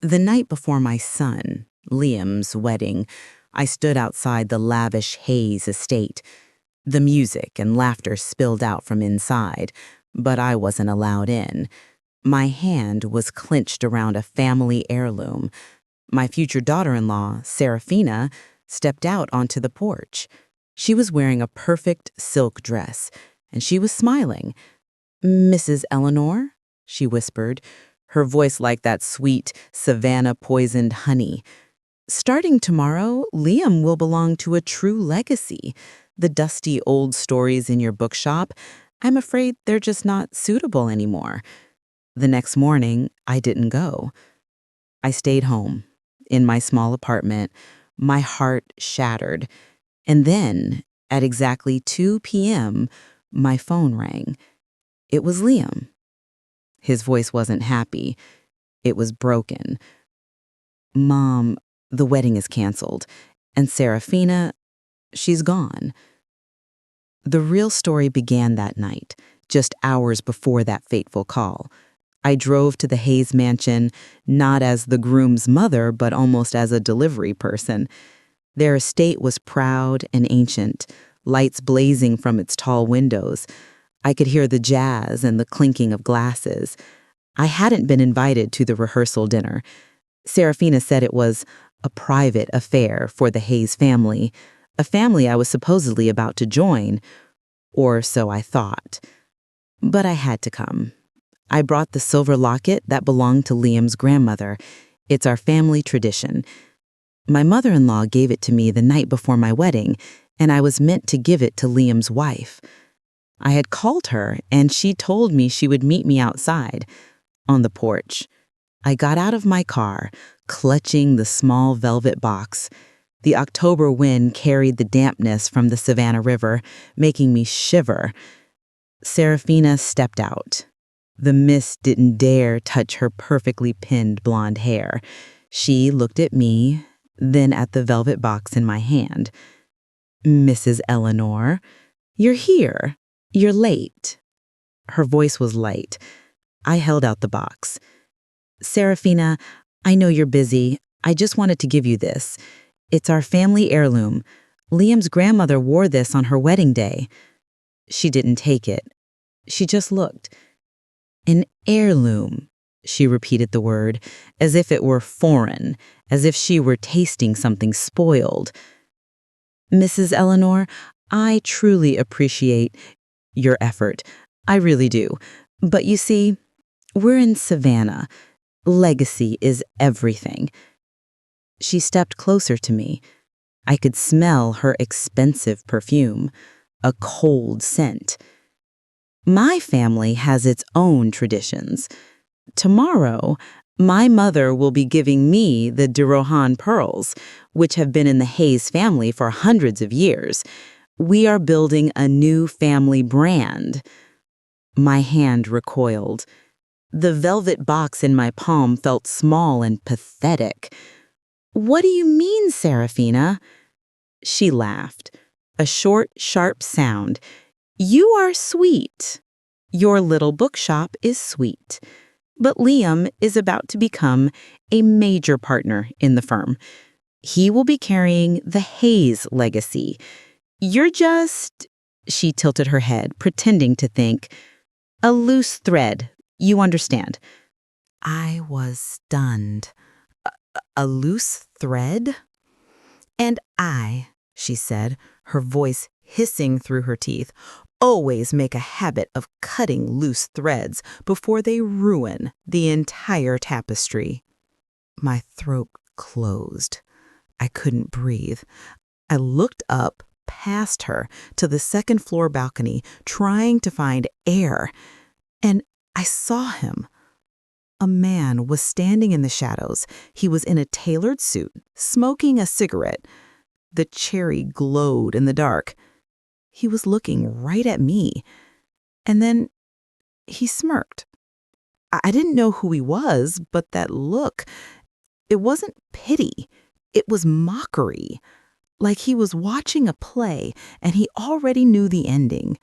The night before my son, Liam's wedding, I stood outside the lavish Hayes estate. The music and laughter spilled out from inside, but I wasn't allowed in. My hand was clenched around a family heirloom. My future daughter-in-law, Serafina, stepped out onto the porch. She was wearing a perfect silk dress, and she was smiling. "Mrs. Eleanor?" she whispered, her voice like that sweet, Savannah-poisoned honey. "Starting tomorrow, Liam will belong to a true legacy. The dusty old stories in your bookshop, I'm afraid they're just not suitable anymore." The next morning, I didn't go. I stayed home, in my small apartment, my heart shattered. And then, at exactly 2 p.m., my phone rang. It was Liam. His voice wasn't happy. It was broken. "Mom, the wedding is canceled. And Serafina, she's gone." The real story began that night, just hours before that fateful call. I drove to the Hayes mansion, not as the groom's mother, but almost as a delivery person. Their estate was proud and ancient, lights blazing from its tall windows. I could hear the jazz and the clinking of glasses. I hadn't been invited to the rehearsal dinner. Serafina said it was a private affair for the Hayes family, a family I was supposedly about to join, or so I thought. But I had to come. I brought the silver locket that belonged to Liam's grandmother. It's our family tradition. My mother-in-law gave it to me the night before my wedding, and I was meant to give it to Liam's wife. I had called her, and she told me she would meet me outside, on the porch. I got out of my car, clutching the small velvet box. The October wind carried the dampness from the Savannah River, making me shiver. Serafina stepped out. The mist didn't dare touch her perfectly pinned blonde hair. She looked at me, then at the velvet box in my hand. "Mrs. Eleanor, you're here. You're late." Her voice was light. I held out the box. "Serafina, I know you're busy. I just wanted to give you this. It's our family heirloom. Liam's grandmother wore this on her wedding day." She didn't take it. She just looked. "An heirloom," she repeated the word, as if it were foreign, as if she were tasting something spoiled. "Mrs. Eleanor, I truly appreciate your effort. I really do. But you see, we're in Savannah. Legacy is everything." She stepped closer to me. I could smell her expensive perfume, a cold scent. "My family has its own traditions. Tomorrow, my mother will be giving me the de Rohan pearls, which have been in the Hayes family for hundreds of years. We are building a new family brand." My hand recoiled. The velvet box in my palm felt small and pathetic. "What do you mean, Serafina?" She laughed, a short, sharp sound. "You are sweet. Your little bookshop is sweet. But Liam is about to become a major partner in the firm. He will be carrying the Hayes legacy. You're just," she tilted her head, pretending to think, "a loose thread. You understand." I was stunned. A loose thread? "And I," she said, her voice hissing through her teeth, "always make a habit of cutting loose threads before they ruin the entire tapestry." My throat closed. I couldn't breathe. I looked up past her to the second-floor balcony, trying to find air, and I saw him. A man was standing in the shadows. He was in a tailored suit, smoking a cigarette. The cherry glowed in the dark. He was looking right at me. And then he smirked. I didn't know who he was, but that look, it wasn't pity. It was mockery. Like he was watching a play and he already knew the ending.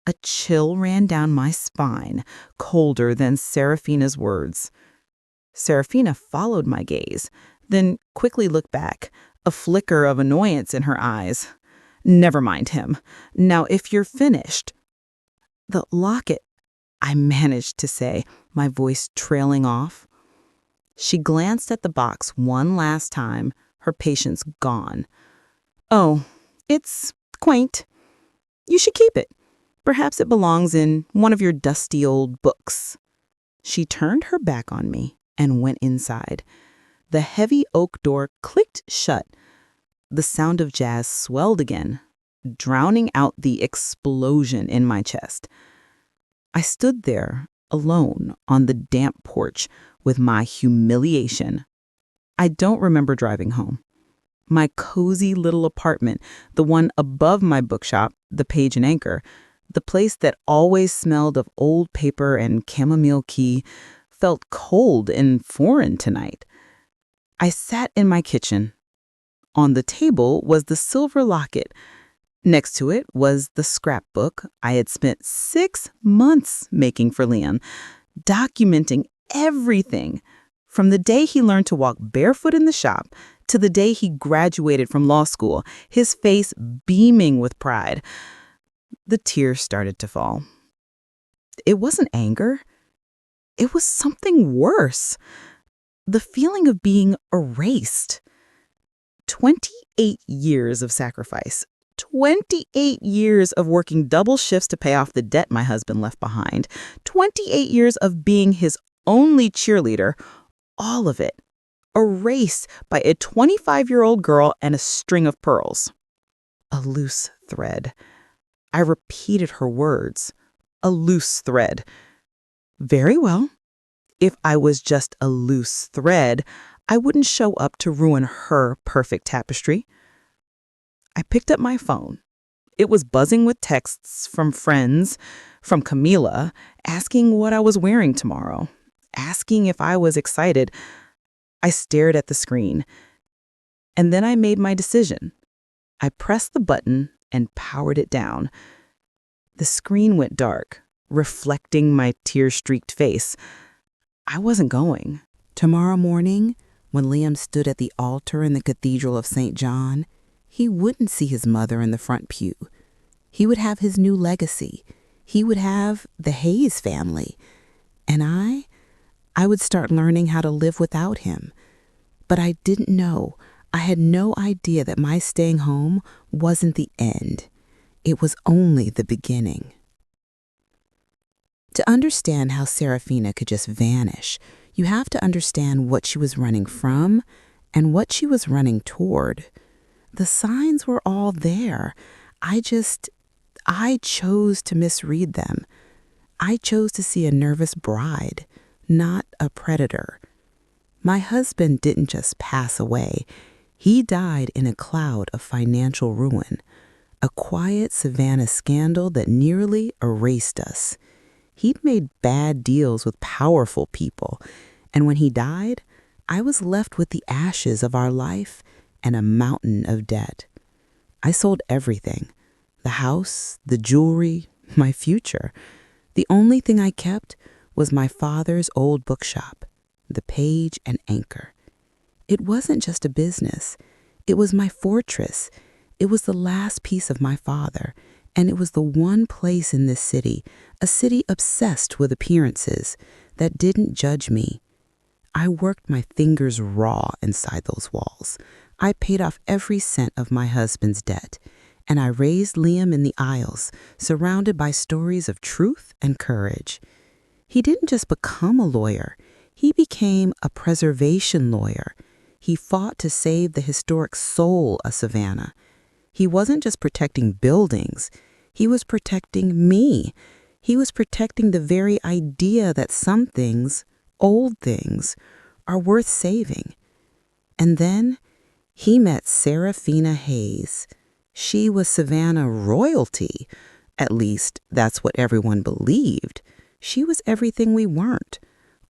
A chill ran down my spine, colder than Serafina's words. Serafina followed my gaze, then quickly looked back, a flicker of annoyance in her eyes. "Never mind him. Now, if you're finished—" "The locket," I managed to say, my voice trailing off. She glanced at the box one last time, her patience gone. "Oh, it's quaint. You should keep it. Perhaps it belongs in one of your dusty old books." She turned her back on me and went inside. The heavy oak door clicked shut. The sound of jazz swelled again, drowning out the explosion in my chest. I stood there, alone, on the damp porch, with my humiliation. I don't remember driving home. My cozy little apartment, the one above my bookshop, the Page and Anchor, the place that always smelled of old paper and chamomile tea, felt cold and foreign tonight. I sat in my kitchen. On the table was the silver locket. Next to it was the scrapbook I had spent 6 months making for Liam, documenting everything, from the day he learned to walk barefoot in the shop to the day he graduated from law school, his face beaming with pride. The tears started to fall. It wasn't anger. It was something worse. The feeling of being erased. 28 years of sacrifice. 28 years of working double shifts to pay off the debt my husband left behind. 28 years of being his only cheerleader. All of it erased by a 25-year-old girl and a string of pearls. A loose thread. I repeated her words. A loose thread. Very well. If I was just a loose thread, I wouldn't show up to ruin her perfect tapestry. I picked up my phone. It was buzzing with texts from friends, from Camila, asking what I was wearing tomorrow, asking if I was excited. I stared at the screen, and then I made my decision. I pressed the button and powered it down. The screen went dark, reflecting my tear-streaked face. I wasn't going. Tomorrow morning, when Liam stood at the altar in the Cathedral of St. John, he wouldn't see his mother in the front pew. He would have his new legacy. He would have the Hayes family. And I would start learning how to live without him. But I didn't know. I had no idea that my staying home wasn't the end. It was only the beginning. To understand how Serafina could just vanish, you have to understand what she was running from and what she was running toward. The signs were all there. I chose to misread them. I chose to see a nervous bride, not a predator. My husband didn't just pass away. He died in a cloud of financial ruin, a quiet Savannah scandal that nearly erased us. He'd made bad deals with powerful people, and when he died, I was left with the ashes of our life and a mountain of debt. I sold everything, the house, the jewelry, my future. The only thing I kept was my father's old bookshop, the Page and Anchor. It wasn't just a business. It was my fortress. It was the last piece of my father, and it was the one place in this city, a city obsessed with appearances, that didn't judge me. I worked my fingers raw inside those walls. I paid off every cent of my husband's debt, and I raised Liam in the aisles, surrounded by stories of truth and courage. He didn't just become a lawyer. He became a preservation lawyer. He fought to save the historic soul of Savannah. He wasn't just protecting buildings. He was protecting me. He was protecting the very idea that some things, old things, are worth saving. And then he met Serafina Hayes. She was Savannah royalty. At least, that's what everyone believed. She was everything we weren't.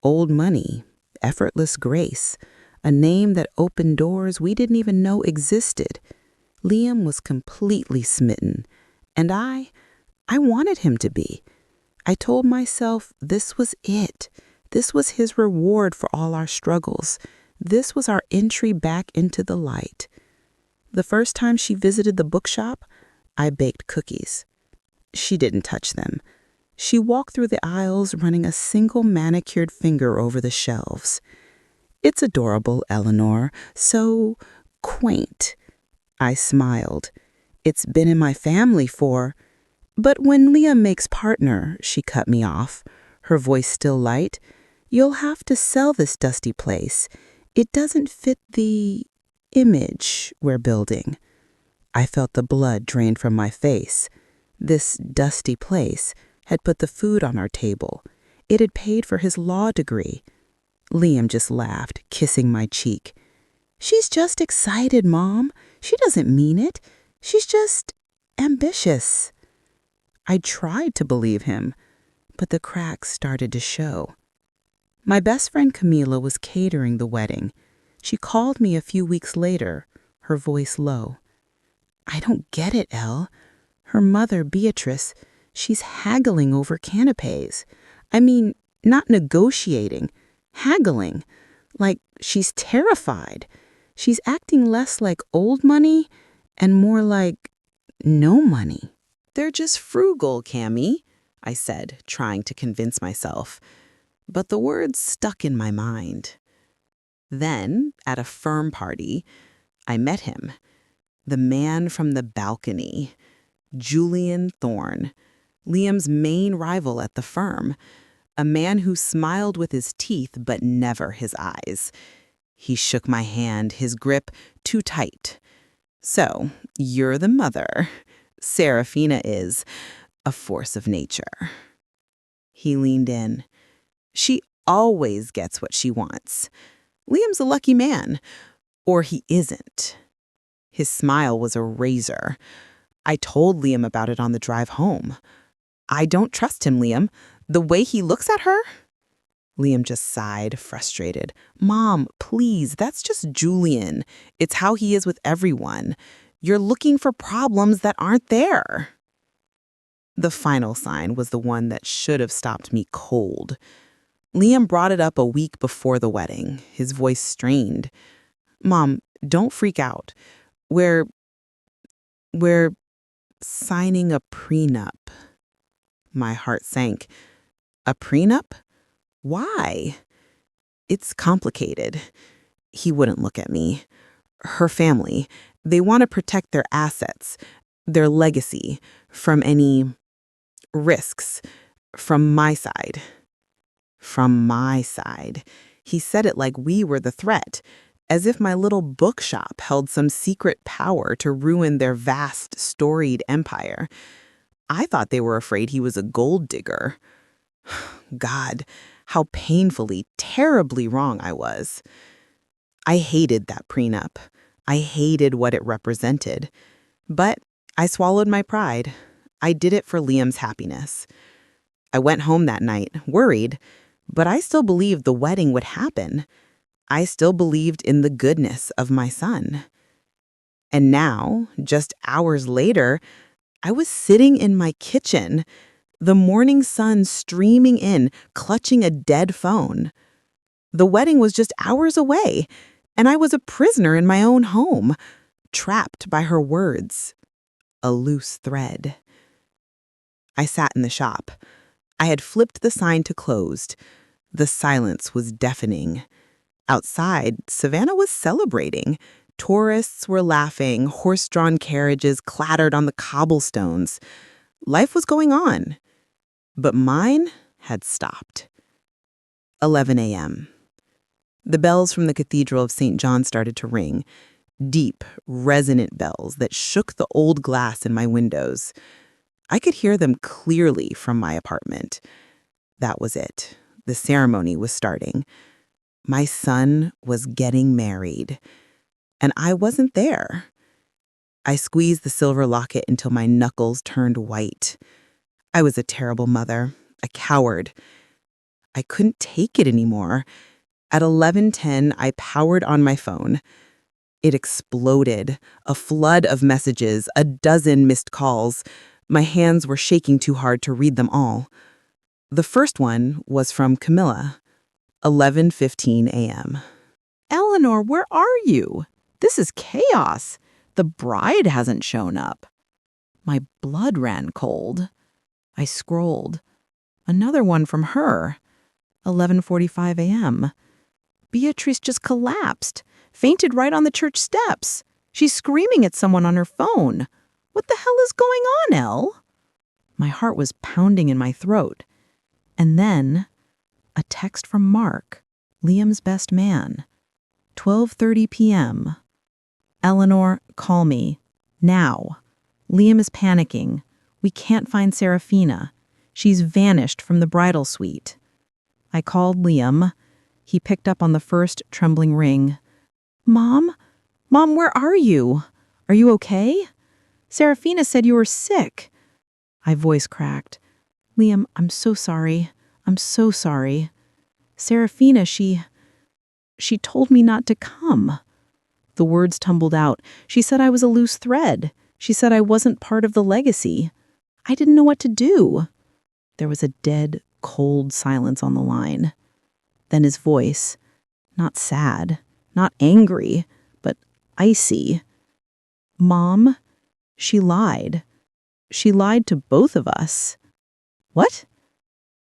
Old money, effortless grace, a name that opened doors we didn't even know existed. Liam was completely smitten, and I wanted him to be. I told myself this was it. This was his reward for all our struggles. This was our entry back into the light. The first time she visited the bookshop, I baked cookies. She didn't touch them. She walked through the aisles, running a single manicured finger over the shelves. It's adorable, Eleanor. So quaint. I smiled. It's been in my family for... But when Liam makes partner, she cut me off, her voice still light, you'll have to sell this dusty place. It doesn't fit the image we're building. I felt the blood drain from my face. This dusty place had put the food on our table. It had paid for his law degree. Liam just laughed, kissing my cheek. She's just excited, Mom. She doesn't mean it. She's just ambitious. I tried to believe him, but the cracks started to show. My best friend Camila was catering the wedding. She called me a few weeks later, her voice low. I don't get it, Elle. Her mother, Beatrice, she's haggling over canapes. I mean, not negotiating, haggling. Like she's terrified. She's acting less like old money and more like no money. They're just frugal, Cammy, I said, trying to convince myself. But the words stuck in my mind. Then, at a firm party, I met him. The man from the balcony, Julian Thorne, Liam's main rival at the firm. A man who smiled with his teeth but never his eyes. He shook my hand, his grip too tight. So, you're the mother. Serafina is a force of nature. He leaned in. She always gets what she wants. Liam's a lucky man. Or he isn't. His smile was a razor. I told Liam about it on the drive home. I don't trust him, Liam. The way he looks at her? Liam just sighed, frustrated. Mom, please, that's just Julian. It's how he is with everyone. You're looking for problems that aren't there. The final sign was the one that should have stopped me cold. Liam brought it up a week before the wedding, his voice strained. Mom, don't freak out. We're signing a prenup. My heart sank. A prenup? Why? It's complicated. He wouldn't look at me. Her family, they want to protect their assets, their legacy, from any risks. From my side. From my side. He said it like we were the threat, as if my little bookshop held some secret power to ruin their vast, storied empire. I thought they were afraid he was a gold digger. God, how painfully, terribly wrong I was. I hated that prenup. I hated what it represented. But I swallowed my pride. I did it for Liam's happiness. I went home that night, worried, but I still believed the wedding would happen. I still believed in the goodness of my son. And now, just hours later, I was sitting in my kitchen, the morning sun streaming in, clutching a dead phone. The wedding was just hours away, and I was a prisoner in my own home, trapped by her words. A loose thread. I sat in the shop. I had flipped the sign to closed. The silence was deafening. Outside, Savannah was celebrating. Tourists were laughing, horse-drawn carriages clattered on the cobblestones. Life was going on. But mine had stopped. 11 a.m. The bells from the Cathedral of St. John started to ring. Deep, resonant bells that shook the old glass in my windows. I could hear them clearly from my apartment. That was it. The ceremony was starting. My son was getting married. And I wasn't there. I squeezed the silver locket until my knuckles turned white. I was a terrible mother, a coward. I couldn't take it anymore. At 11:10, I powered on my phone. It exploded, a flood of messages, a dozen missed calls. My hands were shaking too hard to read them all. The first one was from Camilla. 11:15 a.m. Eleanor, where are you? This is chaos. The bride hasn't shown up. My blood ran cold. I scrolled. Another one from her. 11:45 a.m. Beatrice just collapsed, fainted right on the church steps. She's screaming at someone on her phone. What the hell is going on, Elle? My heart was pounding in my throat. And then, a text from Mark, Liam's best man. 12:30 p.m. Eleanor, call me. Now. Liam is panicking. We can't find Serafina. She's vanished from the bridal suite. I called Liam. He picked up on the first trembling ring. Mom? Mom, where are you? Are you okay? Serafina said you were sick. My voice cracked. Liam, I'm so sorry. I'm so sorry. Serafina, she told me not to come. The words tumbled out. She said I was a loose thread. She said I wasn't part of the legacy. I didn't know what to do. There was a dead, cold silence on the line. Then his voice, not sad, not angry, but icy. Mom, she lied. She lied to both of us. What?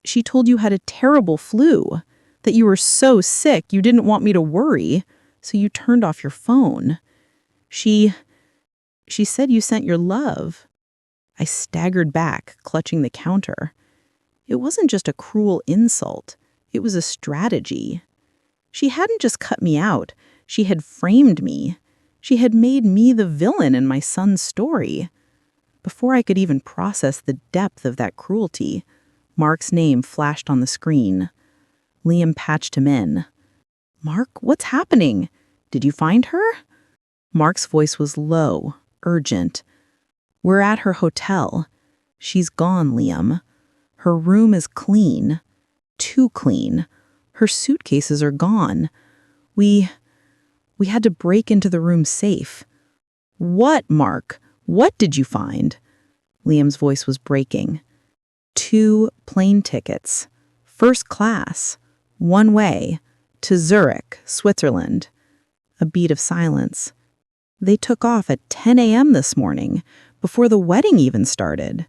She told you had a terrible flu, that you were so sick you didn't want me to worry, so you turned off your phone. She said you sent your love. I staggered back, clutching the counter. It wasn't just a cruel insult. It was a strategy. She hadn't just cut me out. She had framed me. She had made me the villain in my son's story. Before I could even process the depth of that cruelty, Mark's name flashed on the screen. Liam patched him in. Mark, what's happening? Did you find her? Mark's voice was low, urgent. We're at her hotel. She's gone, Liam. Her room is clean. Too clean. Her suitcases are gone. We had to break into the room safe. What, Mark? What did you find? Liam's voice was breaking. 2 plane tickets. First class. One way. To Zurich, Switzerland. A beat of silence. They took off at 10 a.m. this morning, before the wedding even started.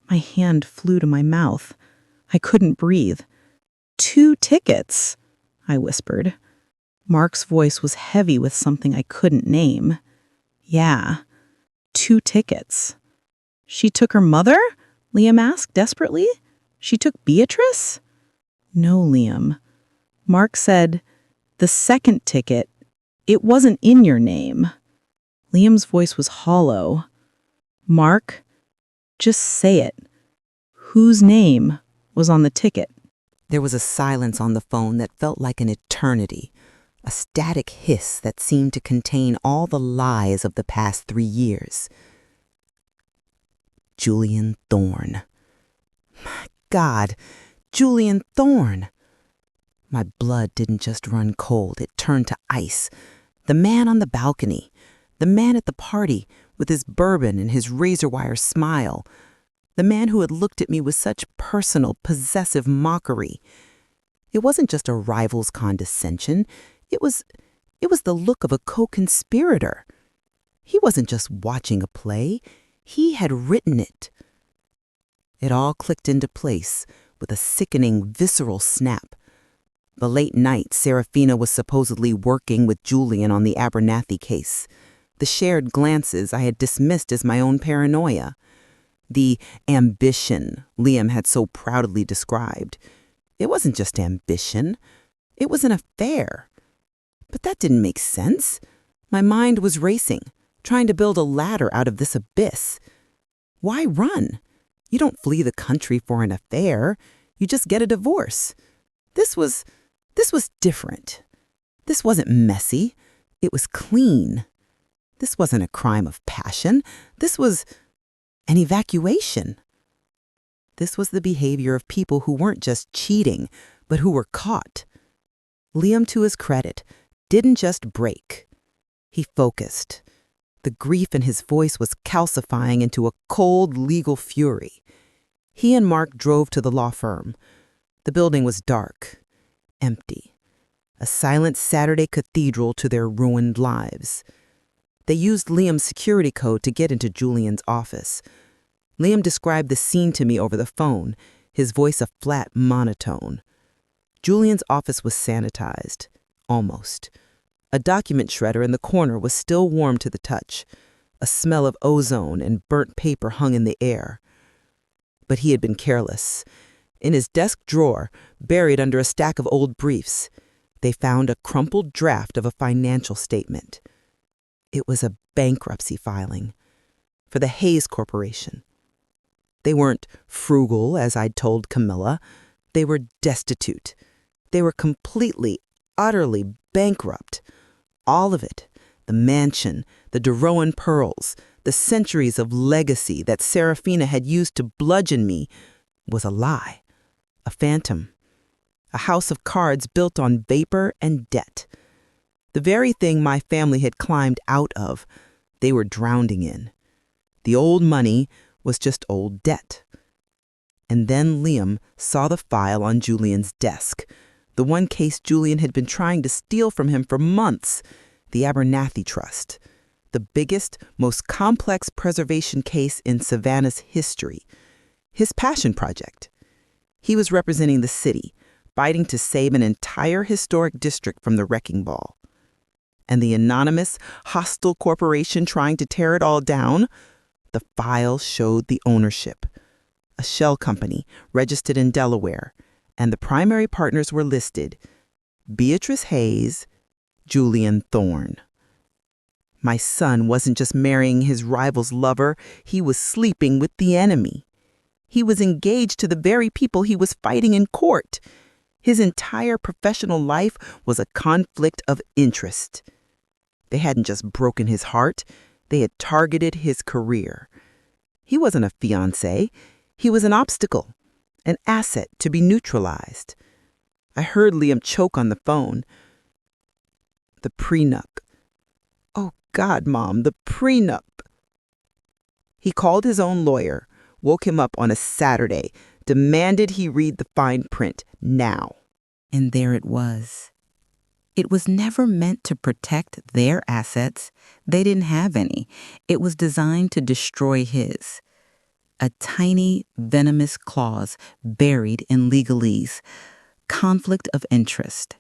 My hand flew to my mouth. I couldn't breathe. 2 tickets, I whispered. Mark's voice was heavy with something I couldn't name. Yeah, 2 tickets. She took her mother? Liam asked desperately. She took Beatrice? No, Liam. Mark said, the second ticket, it wasn't in your name. Liam's voice was hollow. Mark, just say it. Whose name was on the ticket? There was a silence on the phone that felt like an eternity, a static hiss that seemed to contain all the lies of the past 3 years. Julian Thorne. My God, Julian Thorne. My blood didn't just run cold, it turned to ice. The man on the balcony, the man at the party with his bourbon and his razor-wire smile, the man who had looked at me with such personal, possessive mockery. It wasn't just a rival's condescension. It was the look of a co-conspirator. He wasn't just watching a play. He had written it. It all clicked into place with a sickening, visceral snap. The late night, Serafina was supposedly working with Julian on the Abernathy case. The shared glances I had dismissed as my own paranoia. The ambition Liam had so proudly described. It wasn't just ambition. It was an affair. But that didn't make sense. My mind was racing, trying to build a ladder out of this abyss. Why run? You don't flee the country for an affair. You just get a divorce. This was different. This wasn't messy. It was clean. This wasn't a crime of passion. This was an evacuation. This was the behavior of people who weren't just cheating, but who were caught. Liam, to his credit, didn't just break. He focused. The grief in his voice was calcifying into a cold legal fury. He and Mark drove to the law firm. The building was dark. empty. A silent Saturday cathedral to their ruined lives. They used Liam's security code to get into Julian's office. Liam described the scene to me over the phone, his voice a flat monotone. Julian's office was sanitized. Almost. A document shredder in the corner was still warm to the touch. A smell of ozone and burnt paper hung in the air. But he had been careless. In his desk drawer, buried under a stack of old briefs, they found a crumpled draft of a financial statement. It was a bankruptcy filing for the Hayes Corporation. They weren't frugal, as I'd told Camilla. They were destitute. They were completely, utterly bankrupt. All of it, the mansion, the Deroan pearls, the centuries of legacy that Serafina had used to bludgeon me, was a lie, a phantom, a house of cards built on vapor and debt. The very thing my family had climbed out of, they were drowning in. The old money was just old debt. And then Liam saw the file on Julian's desk, the one case Julian had been trying to steal from him for months, the Abernathy Trust, the biggest, most complex preservation case in Savannah's history, his passion project. He was representing the city, fighting to save an entire historic district from the wrecking ball. And the anonymous, hostile corporation trying to tear it all down, the file showed the ownership. A shell company registered in Delaware, and the primary partners were listed: Beatrice Hayes, Julian Thorne. My son wasn't just marrying his rival's lover, he was sleeping with the enemy. He was engaged to the very people he was fighting in court. His entire professional life was a conflict of interest. They hadn't just broken his heart, they had targeted his career. He wasn't a fiancé, he was an obstacle, an asset to be neutralized. I heard Liam choke on the phone. The prenup. Oh God, Mom, the prenup. He called his own lawyer, woke him up on a Saturday, demanded he read the fine print now. And there it was. It was never meant to protect their assets. They didn't have any. It was designed to destroy his. A tiny, venomous clause buried in legalese. Conflict of interest.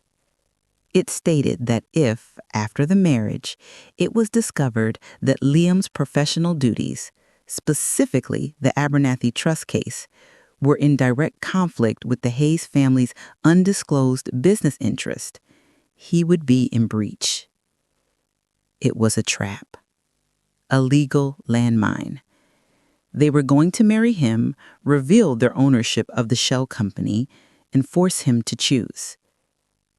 It stated that if, after the marriage, it was discovered that Liam's professional duties, specifically the Abernathy Trust case, were in direct conflict with the Hayes family's undisclosed business interest, he would be in breach. It was a trap, a legal landmine. They were going to marry him, reveal their ownership of the shell company, and force him to choose.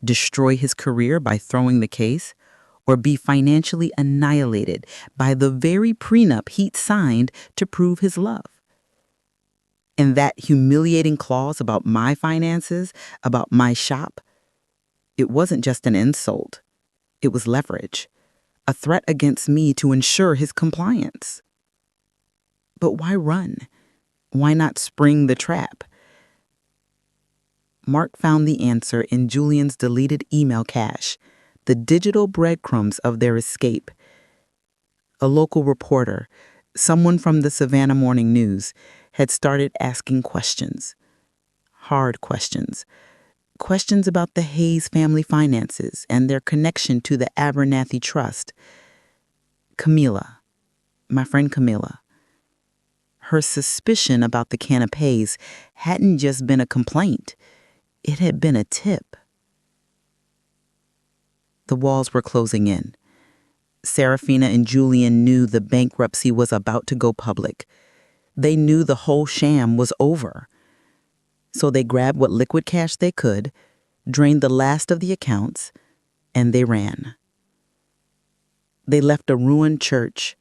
Destroy his career by throwing the case, or be financially annihilated by the very prenup he'd signed to prove his love. And that humiliating clause about my finances, about my shop, it wasn't just an insult. It was leverage, a threat against me to ensure his compliance. But why run? Why not spring the trap? Mark found the answer in Julian's deleted email cache, the digital breadcrumbs of their escape. A local reporter, someone from the Savannah Morning News, had started asking questions. Hard questions. Questions about the Hayes family finances and their connection to the Abernathy Trust. Camilla, my friend Camilla. Her suspicion about the canapés hadn't just been a complaint. It had been a tip. The walls were closing in. Serafina and Julian knew the bankruptcy was about to go public. They knew the whole sham was over. So they grabbed what liquid cash they could, drained the last of the accounts, and they ran. They left a ruined church,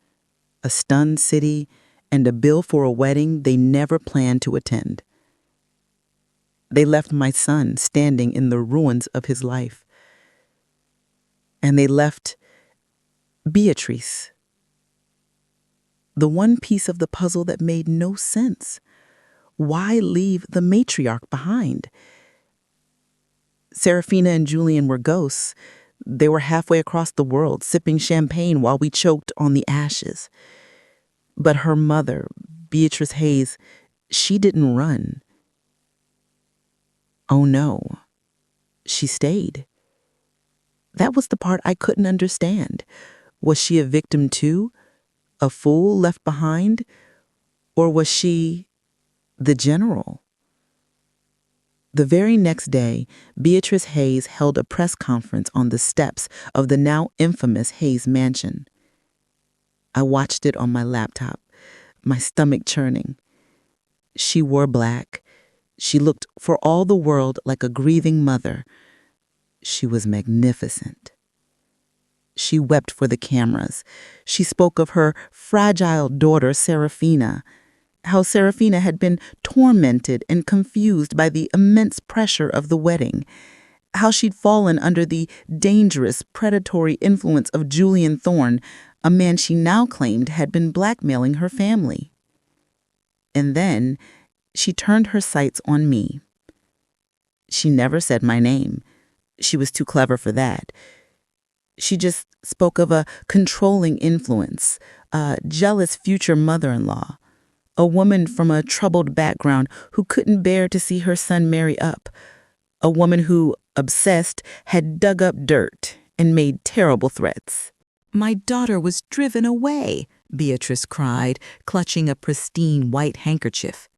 a stunned city, and a bill for a wedding they never planned to attend. They left my son standing in the ruins of his life. And they left Beatrice, the one piece of the puzzle that made no sense. Why leave the matriarch behind? Serafina and Julian were ghosts. They were halfway across the world, sipping champagne while we choked on the ashes. But her mother, Beatrice Hayes, she didn't run. Oh no, she stayed. That was the part I couldn't understand. Was she a victim too? A fool left behind? Or was she the general? The very next day, Beatrice Hayes held a press conference on the steps of the now infamous Hayes mansion. I watched it on my laptop, my stomach churning. She wore black. She looked for all the world like a grieving mother. She was magnificent. She wept for the cameras. She spoke of her fragile daughter, Serafina, how Serafina had been tormented and confused by the immense pressure of the wedding, how she'd fallen under the dangerous, predatory influence of Julian Thorne, a man she now claimed had been blackmailing her family. And then she turned her sights on me. She never said my name. She was too clever for that. She just spoke of a controlling influence, a jealous future mother-in-law, a woman from a troubled background who couldn't bear to see her son marry up, a woman who, obsessed, had dug up dirt and made terrible threats. "My daughter was driven away," Beatrice cried, clutching a pristine white handkerchief.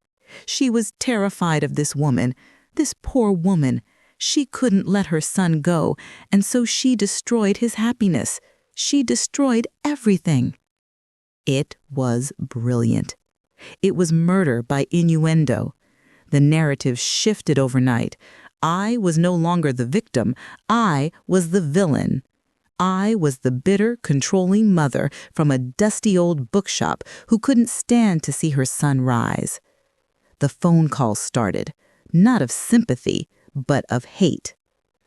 "She was terrified of this woman, this poor woman. She couldn't let her son go, and so she destroyed his happiness. She destroyed everything." It was brilliant. It was murder by innuendo. The narrative shifted overnight. I was no longer the victim. I was the villain. I was the bitter, controlling mother from a dusty old bookshop who couldn't stand to see her son rise. The phone calls started, not of sympathy, but of hate.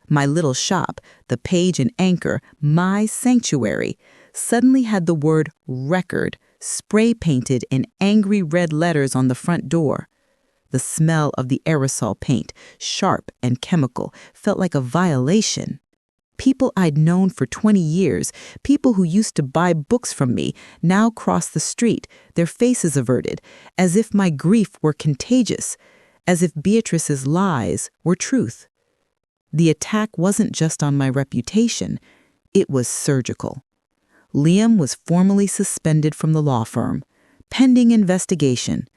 My little shop, the Page and Anchor, my sanctuary, suddenly had the word record spray-painted in angry red letters on the front door. The smell of the aerosol paint, sharp and chemical, felt like a violation. People I'd known for 20 years, people who used to buy books from me, now crossed the street, their faces averted, as if my grief were contagious, as if Beatrice's lies were truth. The attack wasn't just on my reputation, it was surgical. Liam was formally suspended from the law firm, pending investigation.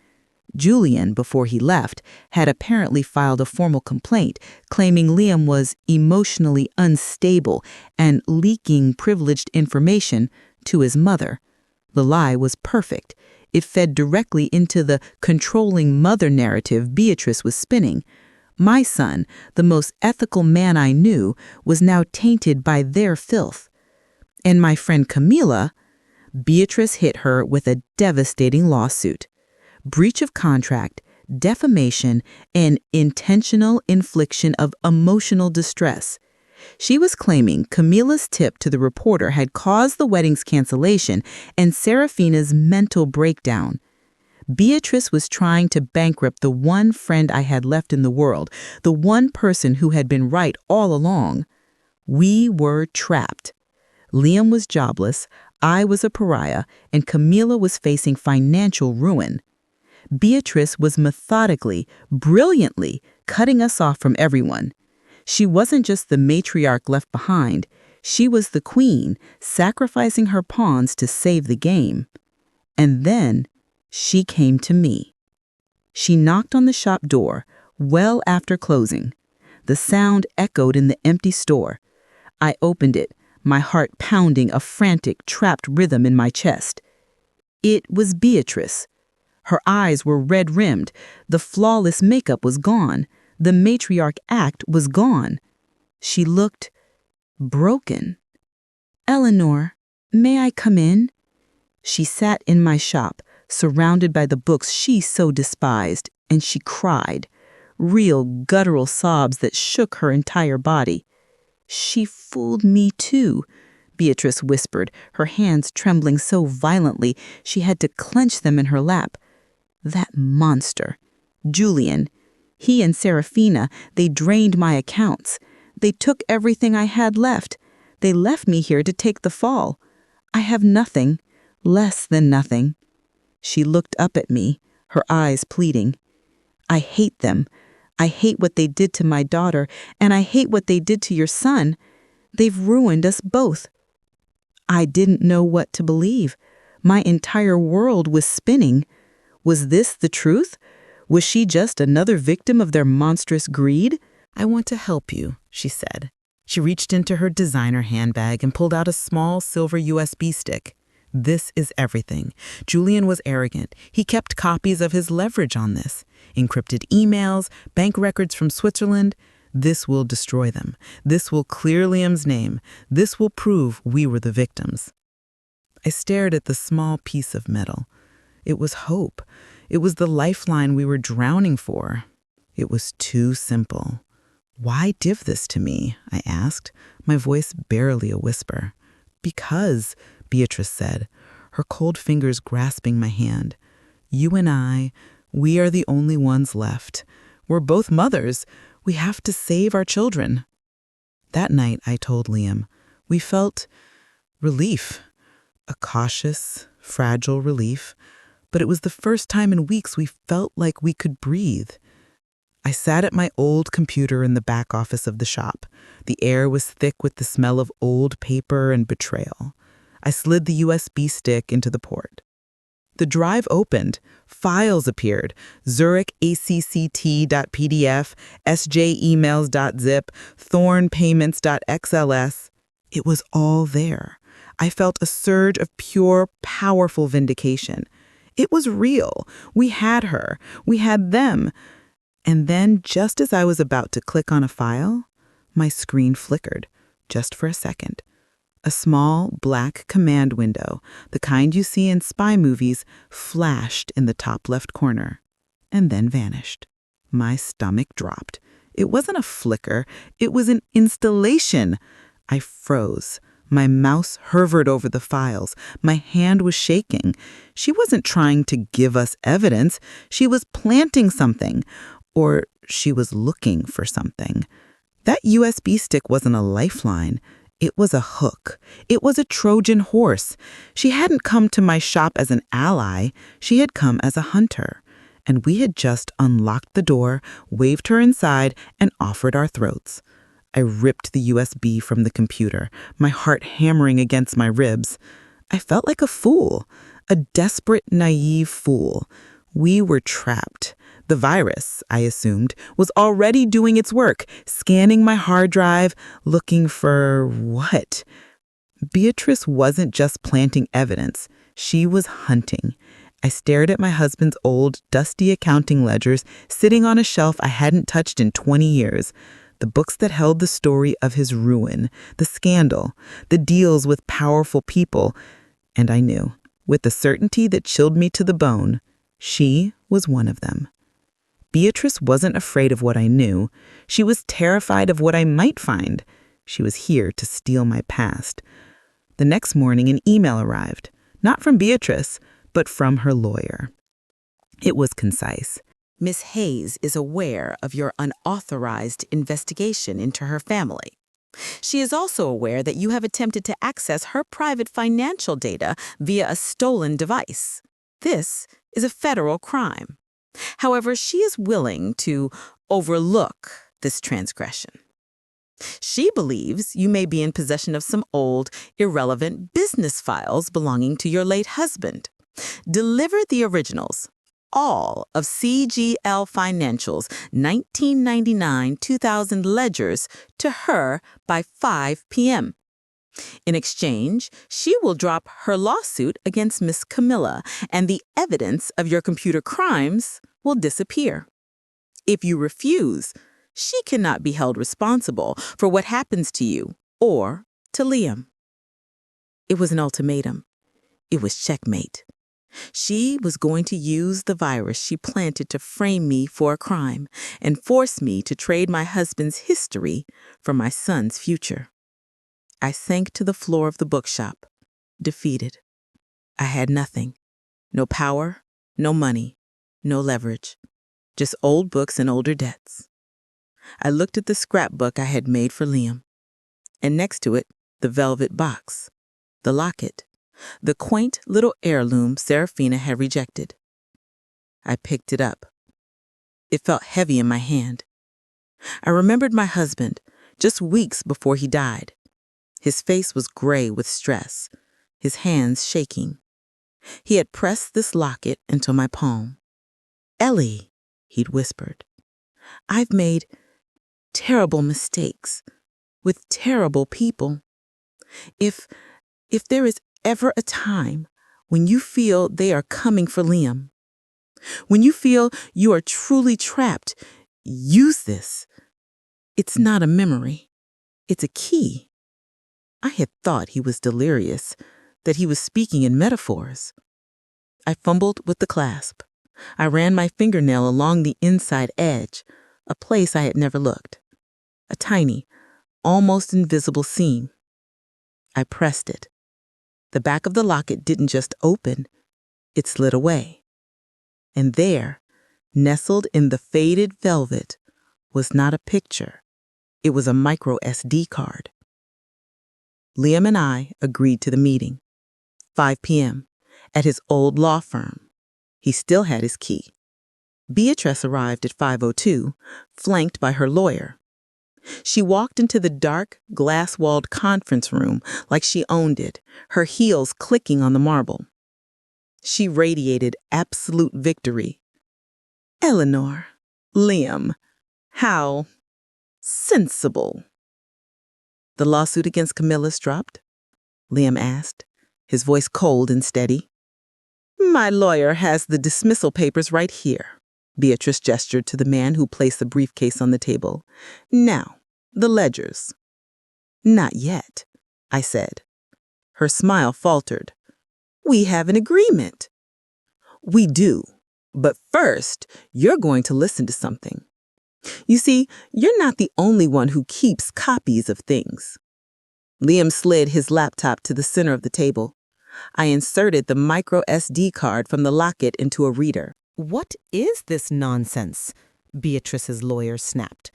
Julian, before he left, had apparently filed a formal complaint claiming Liam was emotionally unstable and leaking privileged information to his mother. The lie was perfect. It fed directly into the controlling mother narrative Beatrice was spinning. My son, the most ethical man I knew, was now tainted by their filth. And my friend Camila, Beatrice hit her with a devastating lawsuit. Breach of contract, defamation, and intentional infliction of emotional distress. She was claiming Camila's tip to the reporter had caused the wedding's cancellation and Serafina's mental breakdown. Beatrice was trying to bankrupt the one friend I had left in the world, the one person who had been right all along. We were trapped. Liam was jobless, I was a pariah, and Camila was facing financial ruin. Beatrice was methodically, brilliantly cutting us off from everyone. She wasn't just the matriarch left behind. She was the queen, sacrificing her pawns to save the game. And then she came to me. She knocked on the shop door, well after closing. The sound echoed in the empty store. I opened it, my heart pounding a frantic, trapped rhythm in my chest. It was Beatrice. Her eyes were red-rimmed. The flawless makeup was gone. The matriarch act was gone. She looked broken. "Eleanor, may I come in?" She sat in my shop, surrounded by the books she so despised, and she cried, real guttural sobs that shook her entire body. "She fooled me too," Beatrice whispered, her hands trembling so violently she had to clench them in her lap. "That monster, Julian, he and Serafina, they drained my accounts. They took everything I had left. They left me here to take the fall. I have nothing, less than nothing." She looked up at me, her eyes pleading. "I hate them. I hate what they did to my daughter, and I hate what they did to your son. They've ruined us both." I didn't know what to believe. My entire world was spinning. Was this the truth? Was she just another victim of their monstrous greed? "I want to help you," she said. She reached into her designer handbag and pulled out a small silver USB stick. "This is everything." Julian was arrogant. He kept copies of his leverage on this. Encrypted emails, bank records from Switzerland. This will destroy them. This will clear Liam's name. This will prove we were the victims. I stared at the small piece of metal. It was hope. It was the lifeline we were drowning for. It was too simple. "Why give this to me?" I asked, my voice barely a whisper. "Because," Beatrice said, her cold fingers grasping my hand. "You and I, we are the only ones left. We're both mothers. We have to save our children." That night, I told Liam, we felt relief, a cautious, fragile relief, but it was the first time in weeks we felt like we could breathe. I sat at my old computer in the back office of the shop. The air was thick with the smell of old paper and betrayal. I slid the USB stick into the port. The drive opened. Files appeared. Zurich ACCT.pdf, SJ emails.zip, Thorn payments.xls. It was all there. I felt a surge of pure, powerful vindication. It was real. We had her. We had them. And then, just as I was about to click on a file, my screen flickered, just for a second. A small, black command window, the kind you see in spy movies, flashed in the top left corner, and then vanished. My stomach dropped. It wasn't a flicker, it was an installation. I froze. My mouse hovered over the files. My hand was shaking. She wasn't trying to give us evidence. She was planting something. Or she was looking for something. That USB stick wasn't a lifeline. It was a hook. It was a Trojan horse. She hadn't come to my shop as an ally. She had come as a hunter. And we had just unlocked the door, waved her inside, and offered our throats. I ripped the USB from the computer, my heart hammering against my ribs. I felt like a fool, a desperate, naive fool. We were trapped. The virus, I assumed, was already doing its work, scanning my hard drive, looking for what? Beatrice wasn't just planting evidence. She was hunting. I stared at my husband's old, dusty accounting ledgers sitting on a shelf I hadn't touched in 20 years. The books that held the story of his ruin, the scandal, the deals with powerful people. And I knew, with a certainty that chilled me to the bone, she was one of them. Beatrice wasn't afraid of what I knew. She was terrified of what I might find. She was here to steal my past. The next morning, an email arrived, not from Beatrice, but from her lawyer. It was concise. "Miss Hayes is aware of your unauthorized investigation into her family. She is also aware that you have attempted to access her private financial data via a stolen device. This is a federal crime. However, she is willing to overlook this transgression. She believes you may be in possession of some old, irrelevant business files belonging to your late husband. Deliver the originals, all of CGL Financial's 1999-2000 ledgers to her by 5 p.m. In exchange, she will drop her lawsuit against Miss Camilla, and the evidence of your computer crimes will disappear. If you refuse, she cannot be held responsible for what happens to you or to Liam." It was an ultimatum. It was checkmate. She was going to use the virus she planted to frame me for a crime and force me to trade my husband's history for my son's future. I sank to the floor of the bookshop, defeated. I had nothing. No power, no money, no leverage. Just old books and older debts. I looked at the scrapbook I had made for Liam, and next to it, the velvet box, the locket, the quaint little heirloom Serafina had rejected. I picked it up. It felt heavy in my hand. I remembered my husband, just weeks before he died. His face was gray with stress, his hands shaking. He had pressed this locket into my palm. "Ellie," he'd whispered, "I've made terrible mistakes with terrible people. If there is ever a time when you feel they are coming for Liam, when you feel you are truly trapped, use this. It's not a memory. It's a key." I had thought he was delirious, that he was speaking in metaphors. I fumbled with the clasp. I ran my fingernail along the inside edge, a place I had never looked. A tiny, almost invisible seam. I pressed it. The back of the locket didn't just open, it slid away. And there, nestled in the faded velvet, was not a picture. It was a micro SD card. Liam and I agreed to the meeting. 5 p.m. at his old law firm. He still had his key. Beatrice arrived at 5:02, flanked by her lawyer. She walked into the dark, glass-walled conference room like she owned it, her heels clicking on the marble. She radiated absolute victory. "Eleanor, Liam, how sensible." "The lawsuit against Camilla's dropped?" Liam asked, his voice cold and steady. "My lawyer has the dismissal papers right here." Beatrice gestured to the man who placed the briefcase on the table. "Now, the ledgers." "Not yet," I said. Her smile faltered. "We have an agreement." "We do, but first, you're going to listen to something. You see, you're not the only one who keeps copies of things." Liam slid his laptop to the center of the table. I inserted the micro SD card from the locket into a reader. "What is this nonsense?" Beatrice's lawyer snapped.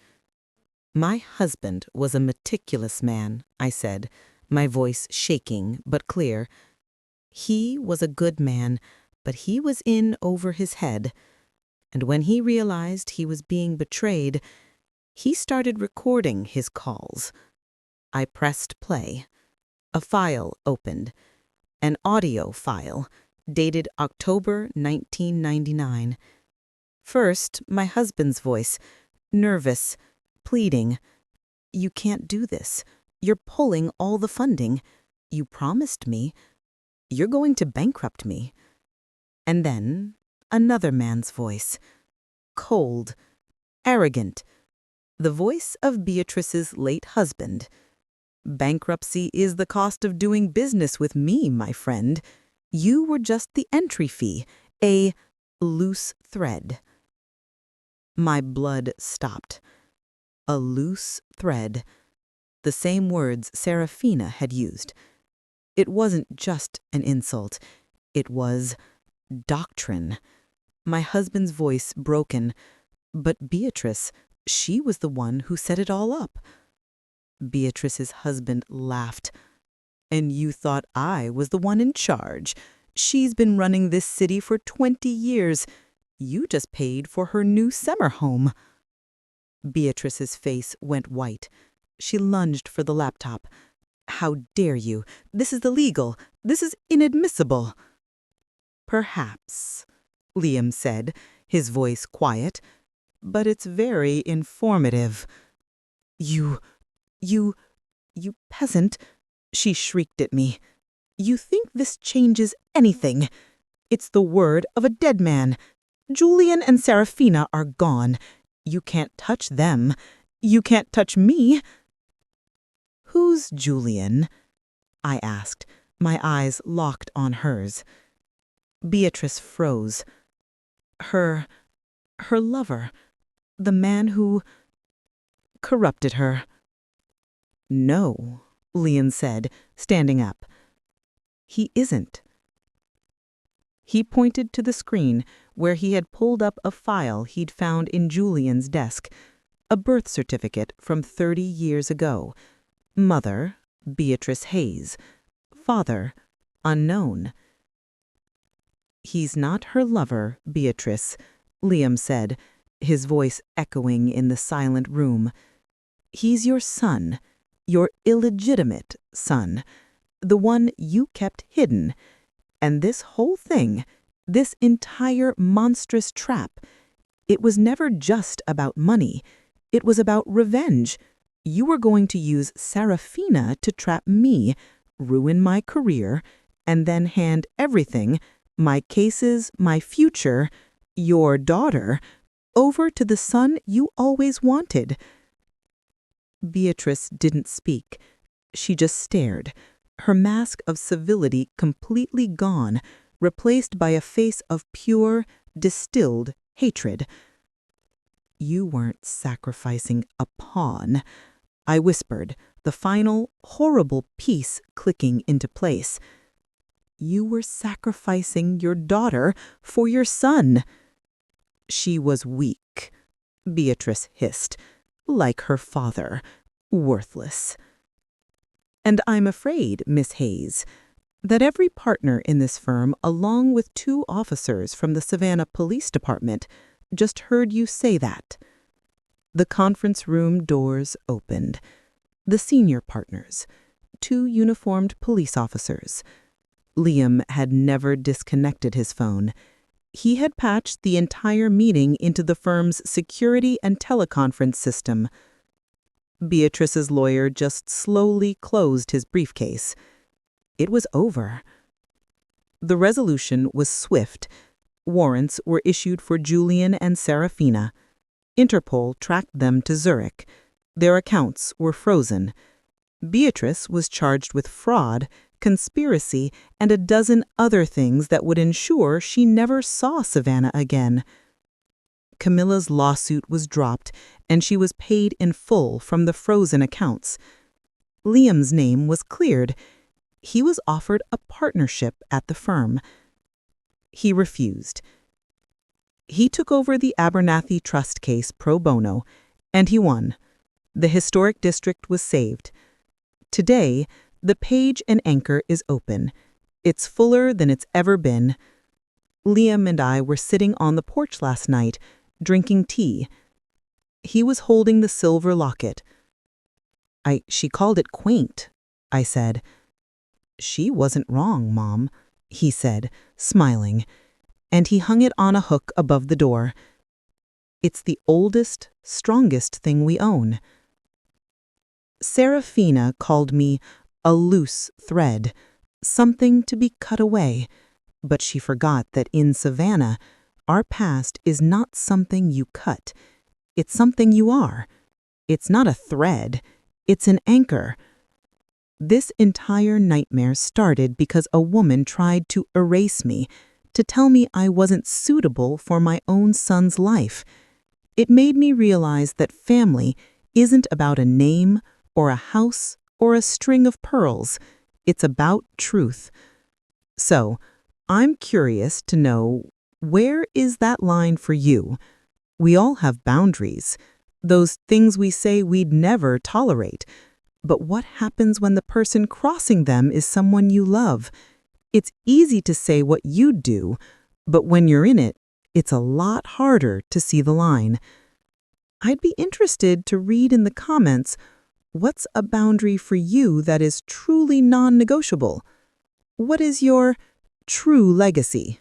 "My husband was a meticulous man," I said, my voice shaking but clear. "He was a good man, but he was in over his head. And when he realized he was being betrayed, he started recording his calls." I pressed play. A file opened. An audio file, dated October 1999. First, my husband's voice, nervous, pleading. "You can't do this. You're pulling all the funding. You promised me. You're going to bankrupt me." And then, another man's voice, cold, arrogant, the voice of Beatrice's late husband. "Bankruptcy is the cost of doing business with me, my friend. You were just the entry fee, a loose thread." My blood stopped. A loose thread. The same words Serafina had used. It wasn't just an insult. It was doctrine. My husband's voice broken. But Beatrice, she was the one who set it all up. Beatrice's husband laughed. "And you thought I was the one in charge. She's been running this city for 20 years. You just paid for her new summer home." Beatrice's face went white. She lunged for the laptop. "How dare you? This is illegal. This is inadmissible." "Perhaps," Liam said, his voice quiet, "but it's very informative." You peasant," she shrieked at me. "You think this changes anything? It's the word of a dead man. Julian and Serafina are gone. You can't touch them. You can't touch me." "Who's Julian?" I asked, my eyes locked on hers. Beatrice froze. Her lover, the man who corrupted her." "No," Liam said, standing up. "He isn't." He pointed to the screen where he had pulled up a file he'd found in Julian's desk. A birth certificate from 30 years ago. Mother, Beatrice Hayes. Father, unknown. "He's not her lover, Beatrice," Liam said, his voice echoing in the silent room. "He's your son, your illegitimate son, the one you kept hidden. And this whole thing, this entire monstrous trap, it was never just about money. It was about revenge. You were going to use Serafina to trap me, ruin my career, and then hand everything, my cases, my future, your daughter, over to the son you always wanted." Beatrice didn't speak. She just stared, her mask of civility completely gone, replaced by a face of pure, distilled hatred. "You weren't sacrificing a pawn," I whispered, the final, horrible piece clicking into place. "You were sacrificing your daughter for your son." "She was weak," Beatrice hissed, "like her father, worthless." "And I'm afraid, Miss Hayes, that every partner in this firm, along with 2 officers from the Savannah Police Department, just heard you say that." The conference room doors opened. The senior partners, 2 uniformed police officers. Liam had never disconnected his phone. He had patched the entire meeting into the firm's security and teleconference system. Beatrice's lawyer just slowly closed his briefcase. It was over. The resolution was swift. Warrants were issued for Julian and Serafina. Interpol tracked them to Zurich. Their accounts were frozen. Beatrice was charged with fraud, conspiracy, and a dozen other things that would ensure she never saw Savannah again. Camilla's lawsuit was dropped, and she was paid in full from the frozen accounts. Liam's name was cleared. He was offered a partnership at the firm. He refused. He took over the Abernathy Trust case pro bono, and he won. The historic district was saved. Today, the Page and Anchor is open. It's fuller than it's ever been. Liam and I were sitting on the porch last night, drinking tea. He was holding the silver locket. She called it quaint," I said. "She wasn't wrong, Mom," he said, smiling, and he hung it on a hook above the door. "It's the oldest, strongest thing we own." Serafina called me a loose thread, something to be cut away, but she forgot that in Savannah, our past is not something you cut. It's something you are. It's not a thread. It's an anchor. This entire nightmare started because a woman tried to erase me, to tell me I wasn't suitable for my own son's life. It made me realize that family isn't about a name or a house or a string of pearls. It's about truth. So, I'm curious to know, where is that line for you? We all have boundaries, those things we say we'd never tolerate. But what happens when the person crossing them is someone you love? It's easy to say what you'd do, but when you're in it, it's a lot harder to see the line. I'd be interested to read in the comments, what's a boundary for you that is truly non-negotiable? What is your true legacy?